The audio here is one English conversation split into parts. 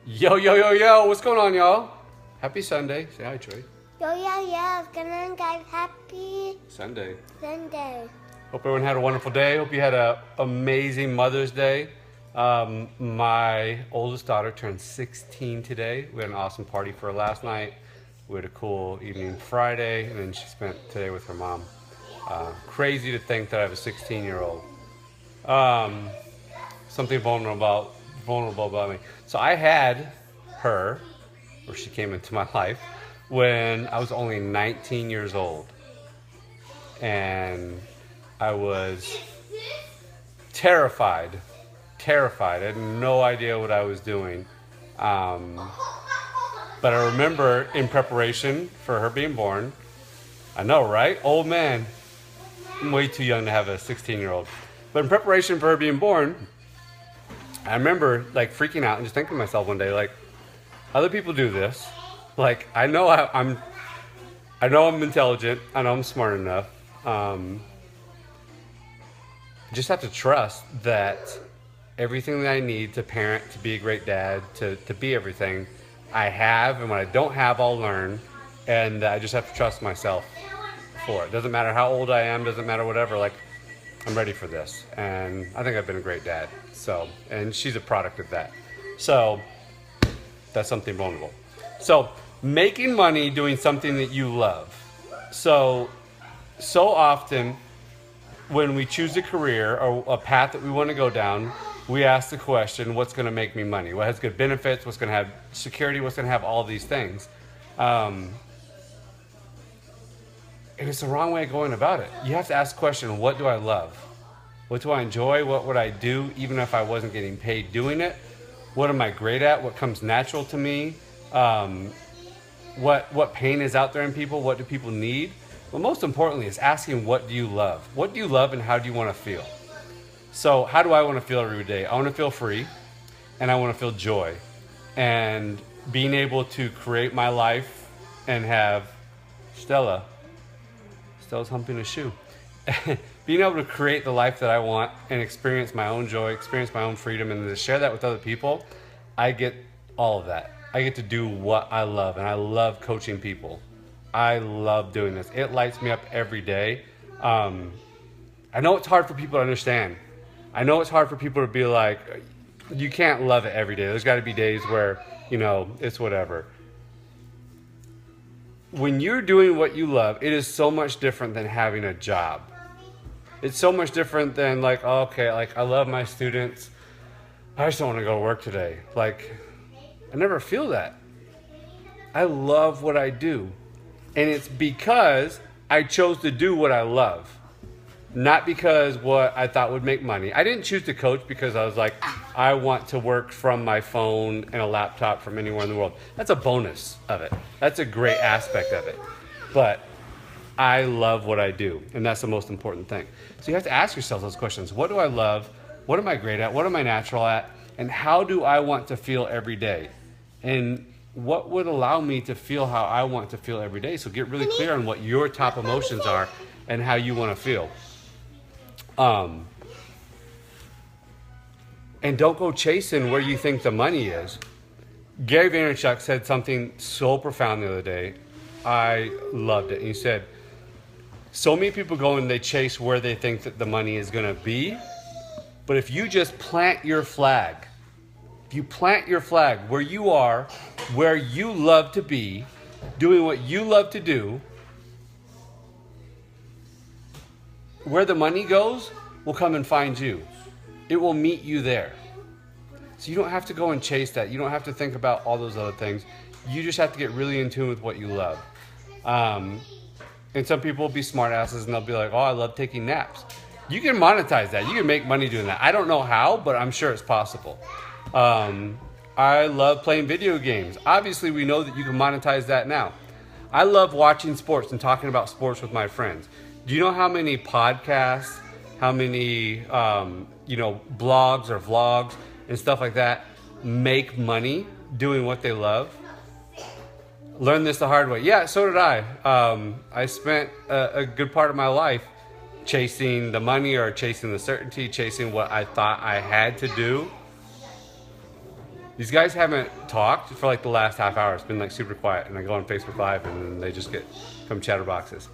Yo, yo, yo, yo, what's going on, y'all? Happy Sunday. Say hi, Troy. Yo, good on, guys. Happy Sunday. Sunday. Hope everyone had a wonderful day. Hope you had an amazing Mother's Day. My oldest daughter turned 16 today. We had an awesome party for her last night. We had a cool evening Friday, and then she spent today with her mom. Crazy to think that I have a 16-year-old. Something vulnerable about me. So I had her, or she came into my life, when I was only 19 years old. And I was terrified. I had no idea what I was doing. But I remember in preparation for her being born, I know, right? Old man. I'm way too young to have a 16-year-old. But in preparation for her being born, I remember like freaking out and just thinking to myself one day, like, other people do this. Like, I know I'm intelligent. I know I'm smart enough. Just have to trust that everything that I need to parent, to be a great dad, to be everything, I have, and when I don't have, I'll learn. And I just have to trust myself for it. Doesn't matter how old I am, doesn't matter whatever, like, I'm ready for this. And I think I've been a great dad. So, and she's a product of that. So, that's something vulnerable. So, making money doing something that you love. So often when we choose a career or a path that we want to go down, we ask the question, what's going to make me money? What has good benefits? What's going to have security? What's going to have all these things? And it's the wrong way of going about it. You have to ask the question, what do I love? What do I enjoy? What would I do even if I wasn't getting paid doing it? What am I great at? What comes natural to me? What pain is out there in people? What do people need? But most importantly is asking, what do you love? What do you love and how do you want to feel? So how do I want to feel every day? I want to feel free and I want to feel joy. And being able to create my life and have Stella's humping a shoe. Being able to create the life that I want and experience my own joy, experience my own freedom, and to share that with other people, I get all of that. I get to do what I love, and I love coaching people. I love doing this. It lights me up every day. I know it's hard for people to understand. I know it's hard for people to be like, you can't love it every day. There's got to be days where, it's whatever. When you're doing what you love, it is so much different than having a job. It's so much different than like, okay, like I love my students. I just don't want to go to work today. Like, I never feel that. I love what I do. And it's because I chose to do what I love. Not because what I thought would make money. I didn't choose to coach because I was like, I want to work from my phone and a laptop from anywhere in the world. That's a bonus of it. That's a great aspect of it. But I love what I do. And that's the most important thing. So you have to ask yourself those questions. What do I love? What am I great at? What am I natural at? And how do I want to feel every day? And what would allow me to feel how I want to feel every day? So get really clear on what your top emotions are and how you want to feel. And don't go chasing where you think the money is. Gary Vaynerchuk said something so profound the other day. I loved it. He said, so many people go and they chase where they think that the money is going to be. But if you just plant your flag, where you are, where you love to be, doing what you love to do, where the money goes will come and find you. It will meet you there. So you don't have to go and chase that. You don't have to think about all those other things. You just have to get really in tune with what you love. And some people will be smart asses and they'll be like, oh, I love taking naps. You can monetize that. You can make money doing that. I don't know how, but I'm sure it's possible. I love playing video games. Obviously, we know that you can monetize that now. I love watching sports and talking about sports with my friends. Do you know how many podcasts, how many, blogs or vlogs and stuff like that make money doing what they love? Learned this the hard way. Yeah, so did I. I spent a good part of my life chasing the money or chasing the certainty, chasing what I thought I had to do. These guys haven't talked for like the last half hour. It's been like super quiet, and I go on Facebook Live, and then they just get from chatterboxes.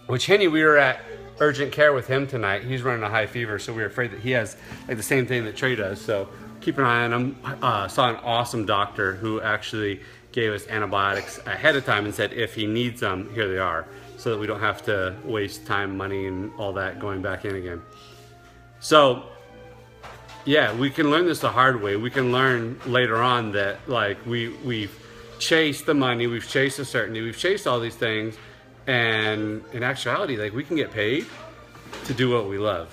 Which Henny, we were at urgent care with him tonight. He's running a high fever, so we were afraid that he has like the same thing that Trey does. So keep an eye on him. Saw an awesome doctor who actually gave us antibiotics ahead of time and said if he needs them, here they are, so that we don't have to waste time, money, and all that going back in again. So yeah, we can learn this the hard way. We can learn later on that like we've chased the money, we've chased the certainty, we've chased all these things, and in actuality, like we can get paid to do what we love.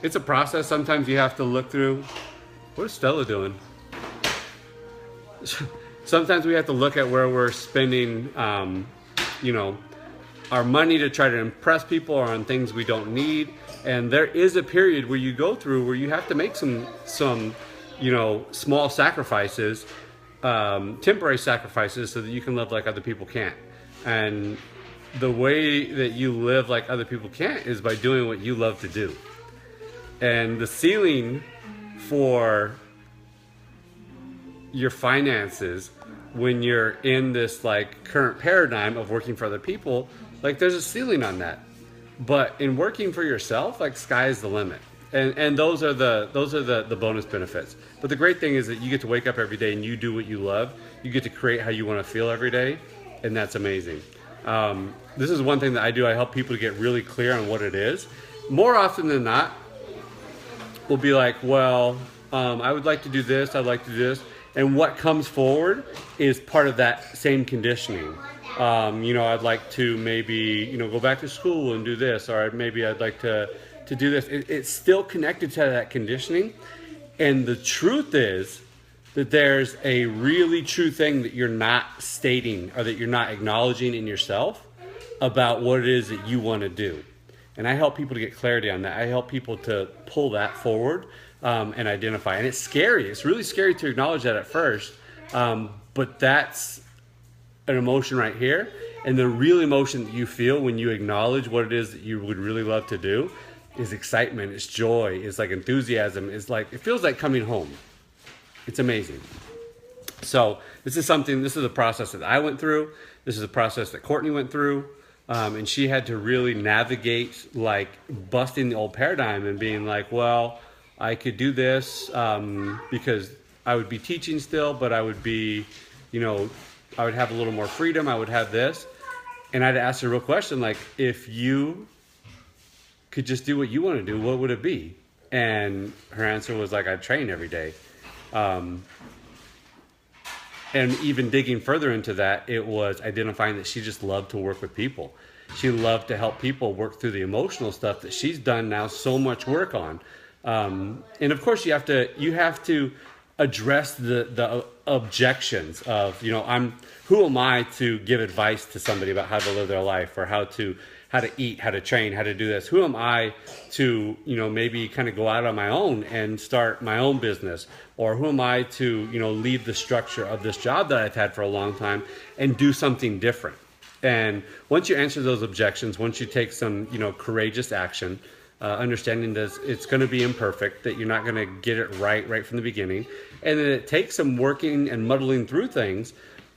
It's a process. Sometimes you have to look through. What is Stella doing? Sometimes we have to look at where we're spending, our money to try to impress people or on things we don't need. And there is a period where you go through where you have to make some small sacrifices, temporary sacrifices, so that you can live like other people can't. And the way that you live like other people can't is by doing what you love to do. And the ceiling for your finances when you're in this like current paradigm of working for other people, like there's a ceiling on that. But in working for yourself, like sky is the limit. And those are the bonus benefits. But the great thing is that you get to wake up every day and you do what you love. You get to create how you want to feel every day, and that's amazing. This is one thing that I do. I help people to get really clear on what it is. More often than not, we'll be like, well, I would like to do this, I'd like to do this. And what comes forward is part of that same conditioning. I'd like to maybe, go back to school and do this, or maybe I'd like to do this. It's still connected to that conditioning. And the truth is that there's a really true thing that you're not stating or that you're not acknowledging in yourself about what it is that you want to do. And I help people to get clarity on that. I help people to pull that forward and identify. And it's scary. It's really scary to acknowledge that at first. But that's an emotion right here. And the real emotion that you feel when you acknowledge what it is that you would really love to do is excitement, it's joy, it's like enthusiasm, it's like, it feels like coming home. It's amazing. So this is a process that I went through. This is a process that Courtney went through. And she had to really navigate like busting the old paradigm and being like, well, I could do this because I would be teaching still, but I would be, I would have a little more freedom. I would have this. And I'd ask her a real question, like, if you could just do what you want to do, what would it be? And her answer was like, I'd train every day. And even digging further into that, it was identifying that she just loved to work with people. She loved to help people work through the emotional stuff that she's done now so much work on. And of course, you have to address the objections of, who am I to give advice to somebody about how to live their life, or how to eat, how to train, how to do this? Who am I to, maybe kind of go out on my own and start my own business? Or who am I to, leave the structure of this job that I've had for a long time and do something different? And once you answer those objections, once you take some, courageous action, understanding that it's going to be imperfect, that you're not going to get it right from the beginning, and then it takes some working and muddling through things,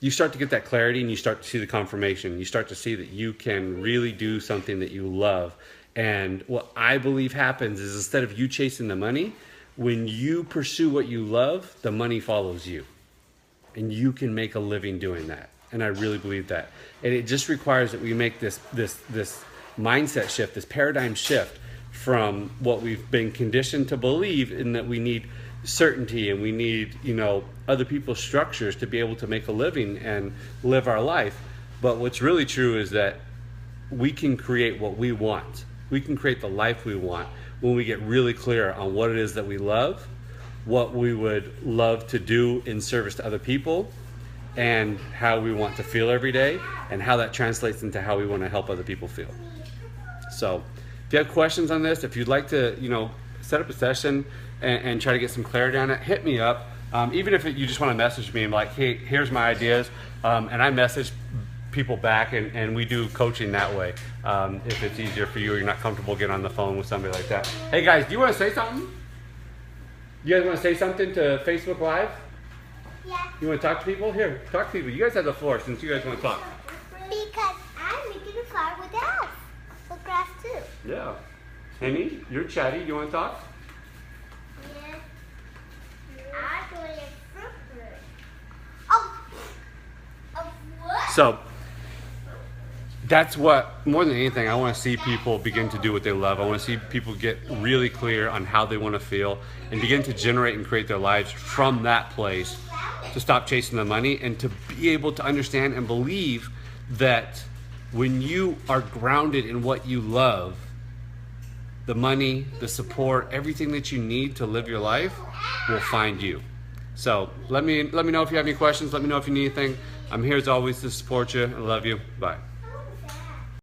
you start to get that clarity and you start to see the confirmation. You start to see that you can really do something that you love. And what I believe happens is, instead of you chasing the money, when you pursue what you love, the money follows you. And you can make a living doing that. And I really believe that. And it just requires that we make this mindset shift, this paradigm shift from what we've been conditioned to believe, in that we need certainty and we need, other people's structures to be able to make a living and live our life. But what's really true is that we can create what we want. We can create the life we want when we get really clear on what it is that we love, what we would love to do in service to other people, and how we want to feel every day, and how that translates into how we want to help other people feel. So if you have questions on this, if you'd like to, set up a session and try to get some clarity on it, hit me up. Even if you just want to message me and be like, hey, here's my ideas. And I message people back, and we do coaching that way. If it's easier for you, or you're not comfortable getting on the phone with somebody like that. Hey guys, do you want to say something? You guys want to say something to Facebook Live? Yeah. You want to talk to people? Here, talk to people. You guys have the floor since you guys want to talk. Because I'm making a car with grass. With grass too. Yeah. Henny, you're chatty. You want to talk? Yeah. I'm doing a fruit. Oh. Oh, what? So, that's what, more than anything, I want to see people begin to do what they love. I want to see people get really clear on how they want to feel and begin to generate and create their lives from that place, to stop chasing the money and to be able to understand and believe that when you are grounded in what you love, the money, the support, everything that you need to live your life will find you. So let me know if you have any questions. Let me know if you need anything. I'm here as always to support you. I love you. Bye.